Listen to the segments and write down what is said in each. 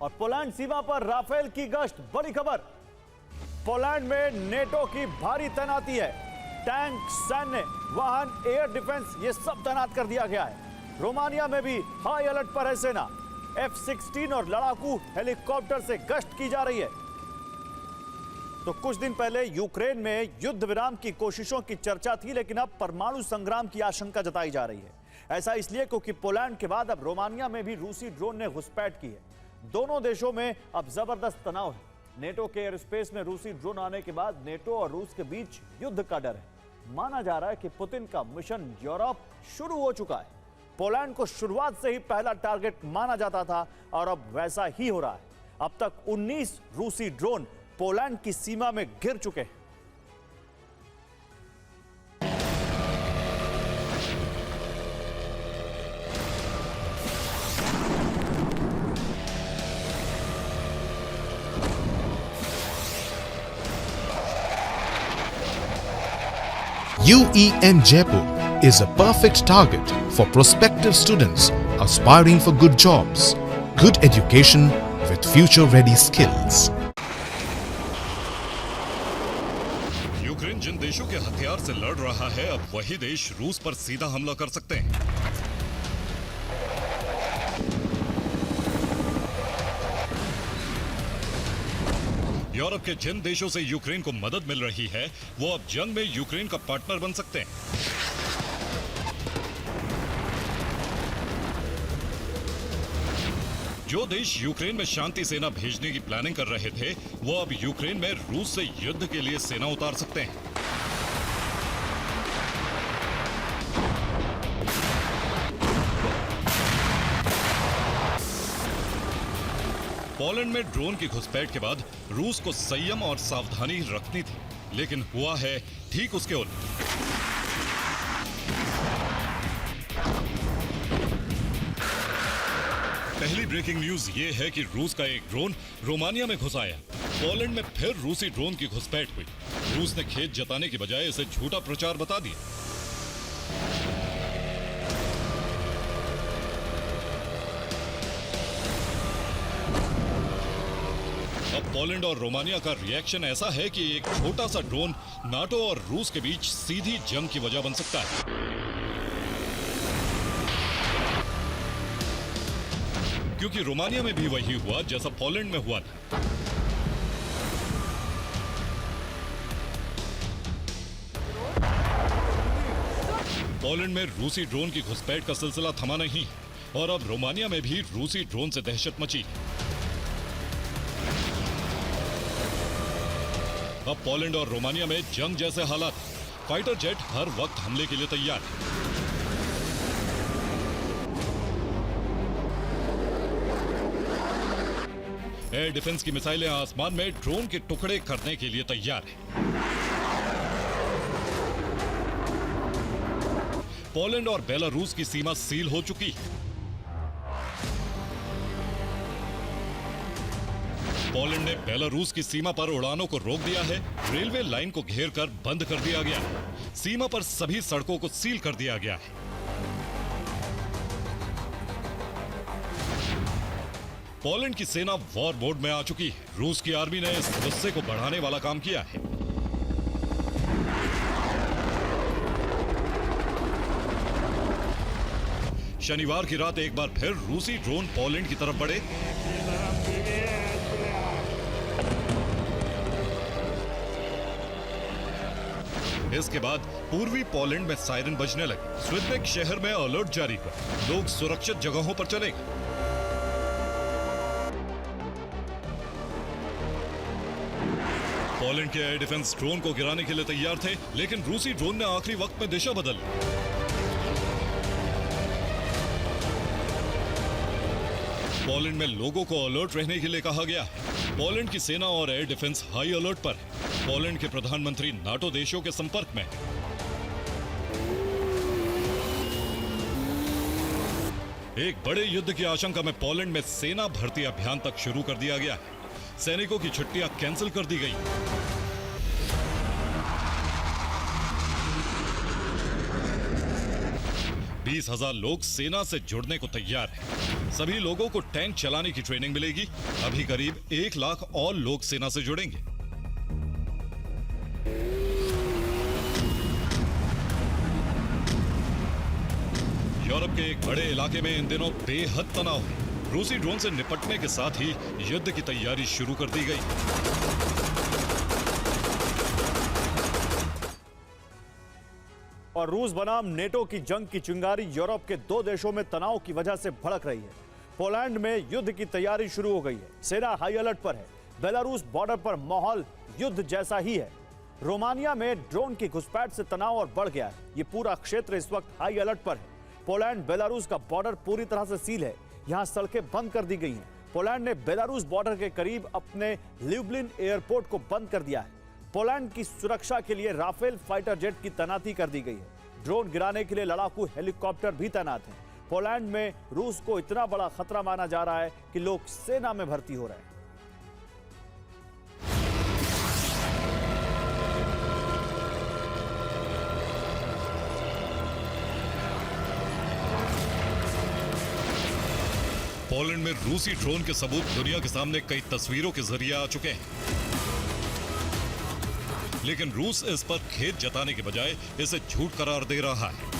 और पोलैंड सीमा पर राफेल की गश्त, बड़ी खबर। पोलैंड में नेटो की भारी तैनाती है। टैंक, सैन्य वाहन, एयर डिफेंस, ये सब तैनात कर दिया गया है। रोमानिया में भी हाई अलर्ट पर है सेना। F-16 और लड़ाकू हेलीकॉप्टर से गश्त की जा रही है। तो कुछ दिन पहले यूक्रेन में युद्ध विराम की कोशिशों की चर्चा थी, लेकिन अब परमाणु संग्राम की आशंका जताई जा रही है। ऐसा इसलिए क्योंकि पोलैंड के बाद अब रोमानिया में भी रूसी ड्रोन ने घुसपैठ की है। दोनों देशों में अब जबरदस्त तनाव है। नेटो के एयर स्पेस में रूसी ड्रोन आने के बाद नेटो और रूस के बीच युद्ध का डर है। माना जा रहा है कि पुतिन का मिशन यूरोप शुरू हो चुका है। पोलैंड को शुरुआत से ही पहला टारगेट माना जाता था और अब वैसा ही हो रहा है। अब तक 19 रूसी ड्रोन पोलैंड की सीमा में गिर चुके हैं। UEN Jaipur is a perfect target for prospective students aspiring for good jobs, good education with future-ready skills. Ukraine जिन देशों के हथियार से लड़ रहा है, अब वही देश रूस पर सीधा हमला कर सकते हैं। यूरोप के जिन देशों से यूक्रेन को मदद मिल रही है, वो अब जंग में यूक्रेन का पार्टनर बन सकते हैं। जो देश यूक्रेन में शांति सेना भेजने की प्लानिंग कर रहे थे, वो अब यूक्रेन में रूस से युद्ध के लिए सेना उतार सकते हैं। पोलैंड में ड्रोन की घुसपैठ के बाद रूस को संयम और सावधानी रखनी थी, लेकिन हुआ है ठीक उसके उल्ट। पहली ब्रेकिंग न्यूज ये है कि रूस का एक ड्रोन रोमानिया में घुस आया। पोलैंड में फिर रूसी ड्रोन की घुसपैठ हुई। रूस ने खेद जताने की बजाय इसे झूठा प्रचार बता दिया। अब पोलैंड और रोमानिया का रिएक्शन ऐसा है कि एक छोटा सा ड्रोन नाटो और रूस के बीच सीधी जंग की वजह बन सकता है। क्योंकि रोमानिया में भी वही हुआ जैसा पोलैंड में हुआ था। पोलैंड में रूसी ड्रोन की घुसपैठ का सिलसिला थमा नहीं और अब रोमानिया में भी रूसी ड्रोन से दहशत मची। अब पोलैंड और रोमानिया में जंग जैसे हालात। फाइटर जेट हर वक्त हमले के लिए तैयार है। एयर डिफेंस की मिसाइलें आसमान में ड्रोन के टुकड़े करने के लिए तैयार है। पोलैंड और बेलारूस की सीमा सील हो चुकी है। पोलैंड ने बेलारूस की सीमा पर उड़ानों को रोक दिया है। रेलवे लाइन को घेर कर बंद कर दिया गया है। सीमा पर सभी सड़कों को सील कर दिया गया है। पोलैंड की सेना वॉर मोड में आ चुकी है। रूस की आर्मी ने इस गुस्से को बढ़ाने वाला काम किया है। शनिवार की रात एक बार फिर रूसी ड्रोन पोलैंड की तरफ बढ़े। इसके बाद पूर्वी पोलैंड में सायरन बजने लगे। स्विडबेक शहर में अलर्ट जारी कर लोग सुरक्षित जगहों पर चले गए। पोलैंड के एयर डिफेंस ड्रोन को गिराने के लिए तैयार थे, लेकिन रूसी ड्रोन ने आखिरी वक्त में दिशा बदल ली। पोलैंड में लोगों को अलर्ट रहने के लिए कहा गया है। पोलैंड की सेना और एयर डिफेंस हाई अलर्ट पर है। पोलैंड के प्रधानमंत्री नाटो देशों के संपर्क में है। एक बड़े युद्ध की आशंका में पोलैंड में सेना भर्ती अभियान तक शुरू कर दिया गया है। सैनिकों की छुट्टियां कैंसिल कर दी गई। 20,000 लोग सेना से जुड़ने को तैयार हैं। सभी लोगों को टैंक चलाने की ट्रेनिंग मिलेगी। अभी करीब 1 लाख और लोग सेना से जुड़ेंगे। यूरोप के एक बड़े इलाके में इन दिनों बेहद तनाव है। रूसी ड्रोन से निपटने के साथ ही युद्ध की तैयारी शुरू कर दी गई। और रूस बनाम नेटो की जंग की चिंगारी यूरोप के 2 देशों में तनाव की वजह से भड़क रही है। पोलैंड में युद्ध की तैयारी शुरू हो गई है। सेना हाई अलर्ट पर है। बेलारूस बॉर्डर पर माहौल युद्ध जैसा ही है। रोमानिया में ड्रोन की घुसपैठ से तनाव और बढ़ गया है। ये पूरा क्षेत्र इस वक्त हाई अलर्ट पर है। पोलैंड बेलारूस का बॉर्डर पूरी तरह से सील है। यहां सड़कें बंद कर दी गई हैं। पोलैंड ने बेलारूस बॉर्डर के करीब अपने ल्यूब्लिन एयरपोर्ट को बंद कर दिया है। पोलैंड की सुरक्षा के लिए राफेल फाइटर जेट की तैनाती कर दी गई है। ड्रोन गिराने के लिए लड़ाकू हेलीकॉप्टर भी तैनात हैं। पोलैंड में रूस को इतना बड़ा खतरा माना जा रहा है कि लोग सेना में भर्ती हो रहे हैं। पोलैंड में रूसी ड्रोन के सबूत दुनिया के सामने कई तस्वीरों के जरिए आ चुके हैं, लेकिन रूस इस पर खेद जताने के बजाय इसे झूठ करार दे रहा है।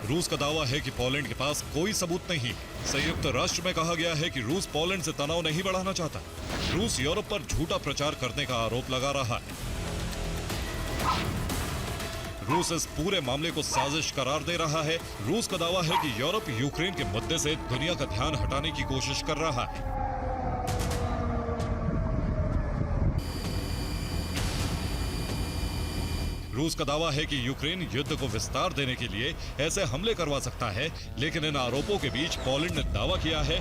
रूस का दावा है कि पोलैंड के पास कोई सबूत नहीं है। संयुक्त राष्ट्र में कहा गया है कि रूस पोलैंड से तनाव नहीं बढ़ाना चाहता। रूस यूरोप पर झूठा प्रचार करने का आरोप लगा रहा है। रूस इस पूरे मामले को साजिश करार दे रहा है। रूस का दावा है कि यूरोप यूक्रेन के मुद्दे से दुनिया का ध्यान हटाने की कोशिश कर रहा है। रूस का दावा है कि यूक्रेन युद्ध को विस्तार देने के लिए ऐसे हमले करवा सकता है, लेकिन इन आरोपों के बीच पोलैंड ने दावा किया है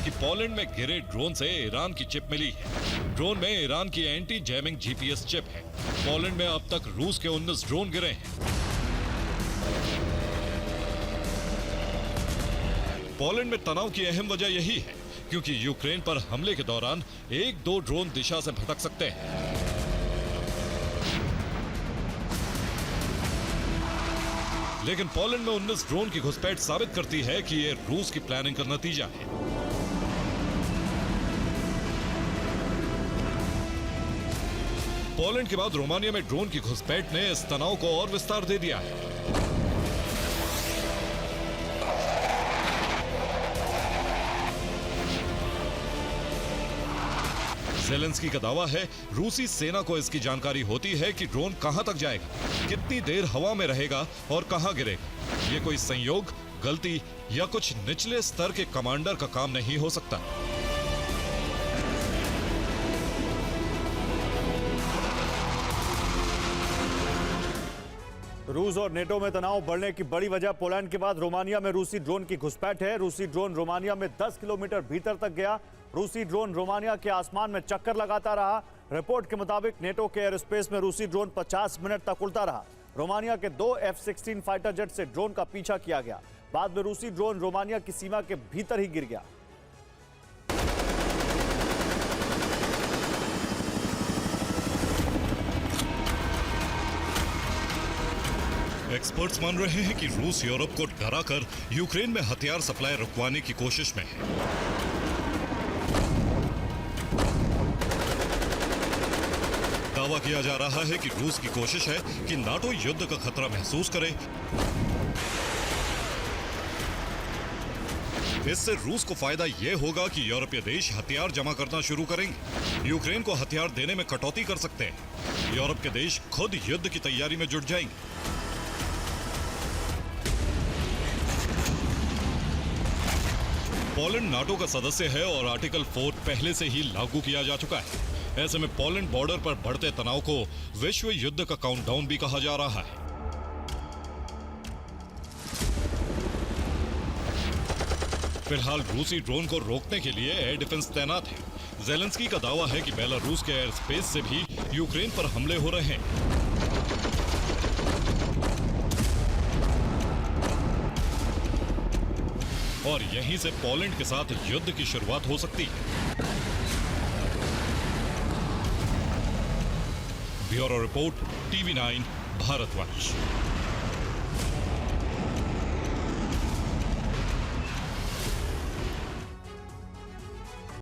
कि पोलैंड में गिरे ड्रोन से ईरान की चिप मिली है। ड्रोन में ईरान की एंटी जैमिंग जीपीएस चिप है। पोलैंड में अब तक रूस के 19 ड्रोन गिरे हैं। पोलैंड में तनाव की अहम वजह यही है क्योंकि यूक्रेन पर हमले के दौरान 1-2 ड्रोन दिशा से भटक सकते हैं। लेकिन पोलैंड में 19 ड्रोन की घुसपैठ साबित करती है कि यह रूस की प्लानिंग का नतीजा है। पोलैंड के बाद रोमानिया में ड्रोन की घुसपैठ ने इस तनाव को और विस्तार दे दिया है। ज़ेलेंस्की का दावा है रूसी सेना को इसकी जानकारी होती है कि ड्रोन कहां तक जाएगा, कितनी देर हवा में रहेगा और कहां गिरेगा। ये कोई संयोग, गलती या कुछ निचले स्तर के कमांडर का काम नहीं हो सकता। रूस और नेटो में तनाव बढ़ने की बड़ी वजह पोलैंड के बाद रोमानिया में रूसी ड्रोन की घुसपैठ है। रूसी ड्रोन रोमानिया में 10 किलोमीटर भीतर तक गया। रूसी ड्रोन रोमानिया के आसमान में चक्कर लगाता रहा। रिपोर्ट के मुताबिक नेटो के एयर स्पेस में रूसी ड्रोन 50 मिनट तक उड़ता रहा। रोमानिया के 2 F-16 फाइटर जेट से ड्रोन का पीछा किया गया। बाद में रूसी ड्रोन रोमानिया की सीमा के भीतर ही गिर गया। एक्सपर्ट्स मान रहे हैं कि रूस यूरोप को डराकर यूक्रेन में हथियार सप्लाई रुकवाने की कोशिश में है। दावा किया जा रहा है कि रूस की कोशिश है कि नाटो युद्ध का खतरा महसूस करे। इससे रूस को फायदा यह होगा कि यूरोपीय देश हथियार जमा करना शुरू करेंगे। यूक्रेन को हथियार देने में कटौती कर सकते हैं। यूरोप के देश खुद युद्ध की तैयारी में जुट जाएंगे। पोलैंड नाटो का सदस्य है और आर्टिकल 4 पहले से ही लागू किया जा चुका है। ऐसे में पोलैंड बॉर्डर पर बढ़ते तनाव को विश्व युद्ध का काउंटडाउन भी कहा जा रहा है। फिलहाल रूसी ड्रोन को रोकने के लिए एयर डिफेंस तैनात है। ज़ेलेंस्की का दावा है कि बेलारूस के एयर स्पेस से भी यूक्रेन पर हमले हो रहे हैं। और यहीं से पोलैंड के साथ युद्ध की शुरुआत हो सकती है। Bureau report, TV9 भारतवंश।